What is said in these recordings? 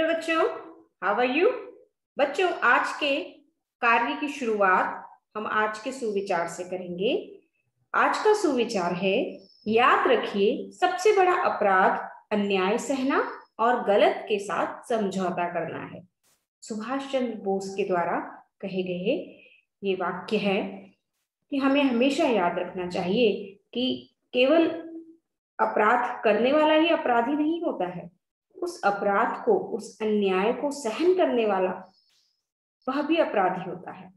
Hello बच्चों, how are you. बच्चों, आज के कार्य की शुरुआत हम आज के सुविचार से करेंगे। आज का सुविचार है, याद रखिए सबसे बड़ा अपराध अन्याय सहना और गलत के साथ समझौता करना है। सुभाष चंद्र बोस के द्वारा कहे गए ये वाक्य है कि हमें हमेशा याद रखना चाहिए कि केवल अपराध करने वाला ही अपराधी नहीं होता है, उस अपराध को, उस अन्याय को सहन करने वाला वह भी अपराधी होता है।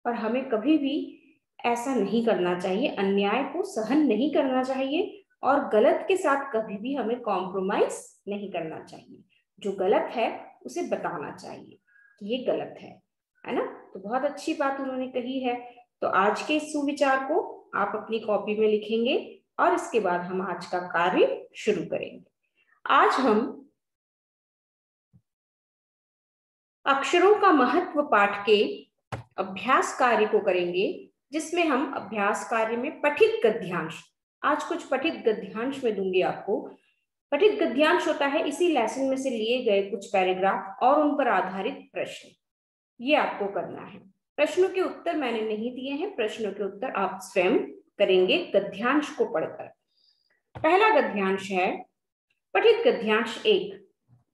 और हमें कभी भी ऐसा नहीं करना चाहिए, अन्याय को सहन नहीं करना चाहिए और गलत के साथ कभी भी हमें कॉम्प्रोमाइज नहीं करना चाहिए। जो गलत है उसे बताना चाहिए कि ये गलत है ना। तो बहुत अच्छी बात उन्होंने कही है। तो आज के इस सुविचार को आप अपनी कॉपी में लिखेंगे और इसके बाद हम आज का कार्य शुरू करेंगे। आज हम अक्षरों का महत्व पाठ के अभ्यास कार्य को करेंगे, जिसमें हम अभ्यास कार्य में पठित गद्यांश, आज कुछ पठित गद्यांश में दूंगी आपको। पठित गद्यांश होता है इसी लेसन में से लिए गए कुछ पैराग्राफ और उन पर आधारित प्रश्न, ये आपको करना है। प्रश्नों के उत्तर मैंने नहीं दिए हैं, प्रश्नों के उत्तर आप स्वयं करेंगे गद्यांश को पढ़कर। पहला गद्यांश है पठित गद्यांश 1।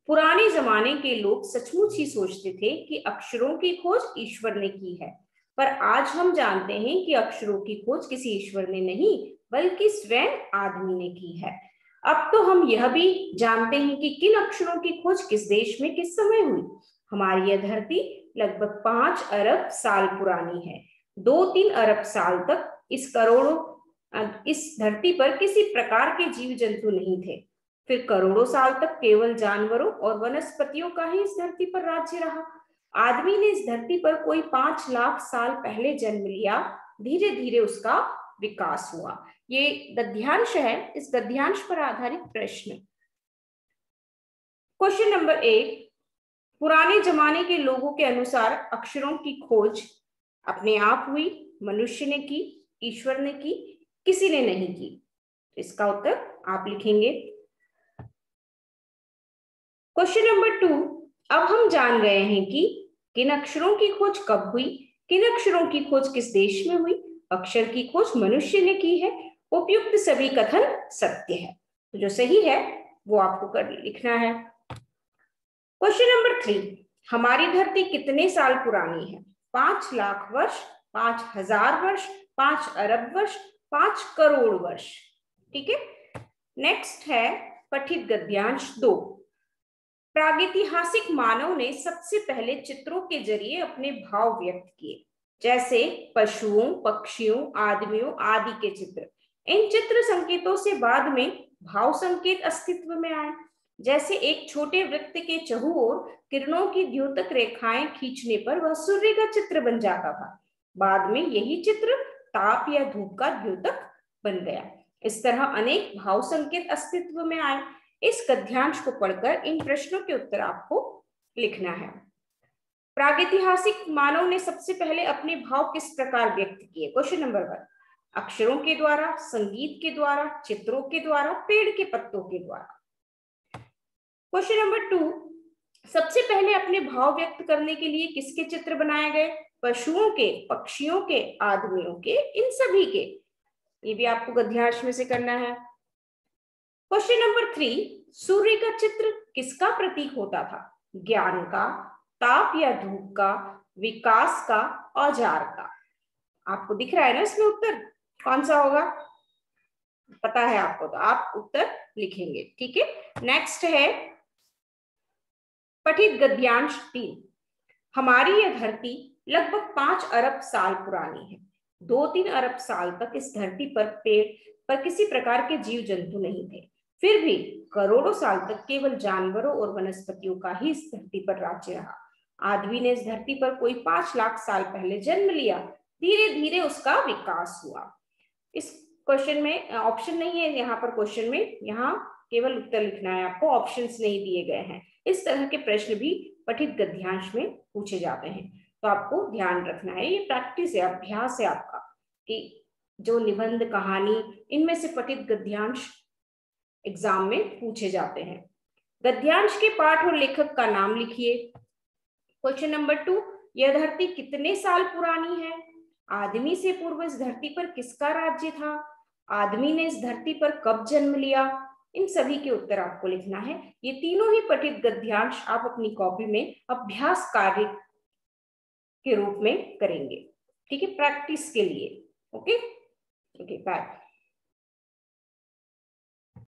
पुराने जमाने के लोग सचमुच ही सोचते थे कि अक्षरों की खोज ईश्वर ने की है, पर आज हम जानते हैं कि अक्षरों की खोज किसी ईश्वर ने नहीं बल्कि स्वयं आदमी ने की है। अब तो हम यह भी जानते हैं कि किन अक्षरों की खोज किस देश में किस समय हुई। हमारी यह धरती लगभग 5 अरब साल पुरानी है। 2-3 अरब साल तक इस धरती पर किसी प्रकार के जीव जंतु नहीं थे। फिर करोड़ों साल तक केवल जानवरों और वनस्पतियों का ही इस धरती पर राज्य रहा। आदमी ने इस धरती पर कोई 5 लाख साल पहले जन्म लिया। धीरे धीरे उसका विकास हुआ। ये गद्यांश है, इस गद्यांश पर आधारित प्रश्न। क्वेश्चन नंबर 1, पुराने जमाने के लोगों के अनुसार अक्षरों की खोज अपने आप हुई, मनुष्य ने की, ईश्वर ने की, किसी ने नहीं की। इसका उत्तर आप लिखेंगे। क्वेश्चन नंबर 2, अब हम जान गए हैं कि किन अक्षरों की खोज कब हुई, किन अक्षरों की खोज किस देश में हुई, अक्षर की खोज मनुष्य ने की है, उपयुक्त सभी कथन सत्य है। तो जो सही है वो आपको कर लिखना है। क्वेश्चन नंबर 3, हमारी धरती कितने साल पुरानी है? 5 लाख वर्ष, 5,000 वर्ष, 5 अरब वर्ष, 5 करोड़ वर्ष। ठीक है। नेक्स्ट है पठित गद्यांश 2। प्रागैतिहासिक मानव ने सबसे पहले चित्रों के जरिए अपने भाव व्यक्त किए, जैसे पशुओं, पक्षियों, आदमियों आदि के चित्र। इन चित्र संकेतों से बाद में भाव संकेत अस्तित्व में आए, जैसे एक छोटे वृत्त के चहुओर किरणों की द्योतक रेखाएं खींचने पर वह सूर्य का चित्र बन जाता था। बाद में यही चित्र ताप या धूप का द्योतक बन गया। इस तरह अनेक भाव संकेत अस्तित्व में आए। इस गद्यांश को पढ़कर इन प्रश्नों के उत्तर आपको लिखना है। प्रागैतिहासिक मानव ने सबसे पहले अपने भाव किस प्रकार व्यक्त किए? क्वेश्चन नंबर 1, अक्षरों के द्वारा, संगीत के द्वारा, चित्रों के द्वारा, पेड़ के पत्तों के द्वारा। क्वेश्चन नंबर 2, सबसे पहले अपने भाव व्यक्त करने के लिए किसके चित्र बनाए गए? पशुओं के, पक्षियों के, आदमियों के, इन सभी के। ये भी आपको गद्यांश में से करना है। क्वेश्चन नंबर 3, सूर्य का चित्र किसका प्रतीक होता था? ज्ञान का, ताप या धूप का, विकास का, औजार का। आपको दिख रहा है ना इसमें उत्तर कौन सा होगा? पता है आपको, तो आप उत्तर लिखेंगे। ठीक है। नेक्स्ट है पठित गद्यांश 3। हमारी यह धरती लगभग 5 अरब साल पुरानी है। 2-3 अरब साल तक इस धरती पर पेड़ पर किसी प्रकार के जीव जंतु नहीं थे। फिर भी करोड़ों साल तक केवल जानवरों और वनस्पतियों का ही इस धरती पर राज्य रहा। आदमी ने इस धरती पर कोई 5 लाख साल पहले जन्म लिया। धीरे धीरे उसका विकास हुआ। इस क्वेश्चन में ऑप्शन नहीं है, यहाँ पर क्वेश्चन में यहाँ केवल उत्तर लिखना है आपको, ऑप्शंस नहीं दिए गए हैं। इस तरह के प्रश्न भी पठित गद्यांश में पूछे जाते हैं, तो आपको ध्यान रखना है। ये प्रैक्टिस है, अभ्यास है आपका, कि जो निबंध, कहानी, इनमें से पठित गद्यांश एग्जाम में पूछे जाते हैं। गद्यांश के पाठ और लेखक का नाम लिखिए। क्वेश्चन नंबर 2, यह धरती कितने साल पुरानी है? आदमी से पूर्व इस धरती पर किसका राज्य था? आदमी ने इस धरती पर कब जन्म लिया? इन सभी के उत्तर आपको लिखना है। ये तीनों ही पठित गद्यांश आप अपनी कॉपी में अभ्यास कार्य के रूप में करेंगे, ठीक है, प्रैक्टिस के लिए। Okay, bye.